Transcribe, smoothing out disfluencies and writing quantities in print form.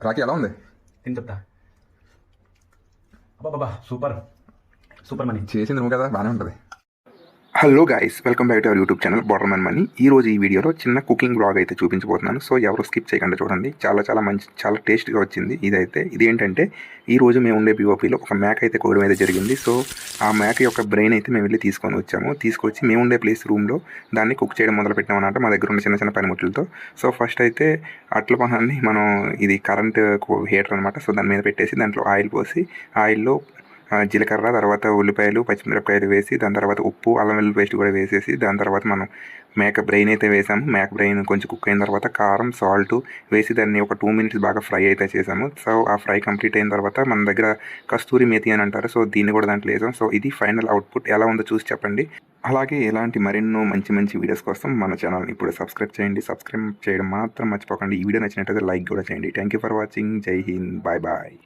రాఖీ ఎలా ఉంది? తిని చెప్తా. అబ్బాబ్బా సూపర్ సూపర్ మనీ. చేసింది నువ్వు కదా, బాగానే ఉంటుంది. Hello guys, welcome back to our YouTube channel బార్డర్మెన్ మనీ. ఈరోజు ఈ వీడియోలో చిన్న కుకింగ్ బ్లాగ్ అయితే చూపించబోతున్నాను. సో ఎవరు స్కిప్ చేయకుండా చూడండి. చాలా మంచి, చాలా టేస్ట్గా వచ్చింది. ఇదేంటంటే ఈరోజు మేము ఉండే పిఓపిలో ఒక మేక అయితే కోయడం అయితే జరిగింది. సో ఆ మేక యొక్క బ్రెయిన్ అయితే మేము వెళ్ళి తీసుకొచ్చి మేము ఉండే ప్లేస్ రూమ్లో దాన్ని కుక్ చేయడం మొదలు పెట్టామన్నమాట, మా దగ్గర ఉన్న చిన్న పనిముట్లతో. సో ఫస్ట్ అయితే అట్ల పహాన్ని మనం, ఇది కరెంట్ హీటర్ అనమాట. సో దాని మీద పెట్టేసి దాంట్లో ఆయిల్ పోసి, ఆయిల్లో జీలకర్ర, తర్వాత ఉల్లిపాయలు, పచ్చిమిరపకాయలు వేసి, దాని తర్వాత ఉప్పు, అల్లం వెల్లుల్లి పేస్ట్ కూడా వేసేసి, దాని తర్వాత మనం మేక బ్రెయిన్ అయితే వేసాము. మేక బ్రెయిన్ కొంచెం కుక్ అయిన తర్వాత కారం, సాల్ట్ వేసి దాన్ని ఒక 2 మినిట్స్ బాగా ఫ్రై అయితే చేసాము. సో ఆ ఫ్రై కంప్లీట్ అయిన తర్వాత మన దగ్గర కస్తూరి మేతి అని అంటారు, సో దీన్ని కూడా దాంట్లో వేసాం. సో ఇది ఫైనల్ అవుట్పుట్. ఎలా ఉందో చూసి చెప్పండి. అలాగే ఇలాంటి మరెన్నో మంచి వీడియోస్ కోసం మన ఛానల్ని ఇప్పుడు సబ్స్క్రైబ్ చేయండి. సబ్స్క్రైబ్ చేయడం మాత్రం మర్చిపోకండి. ఈ వీడియో నచ్చినట్టయితే లైక్ కూడా చేయండి. Thank you for watching. జై హింద్. బాయ్.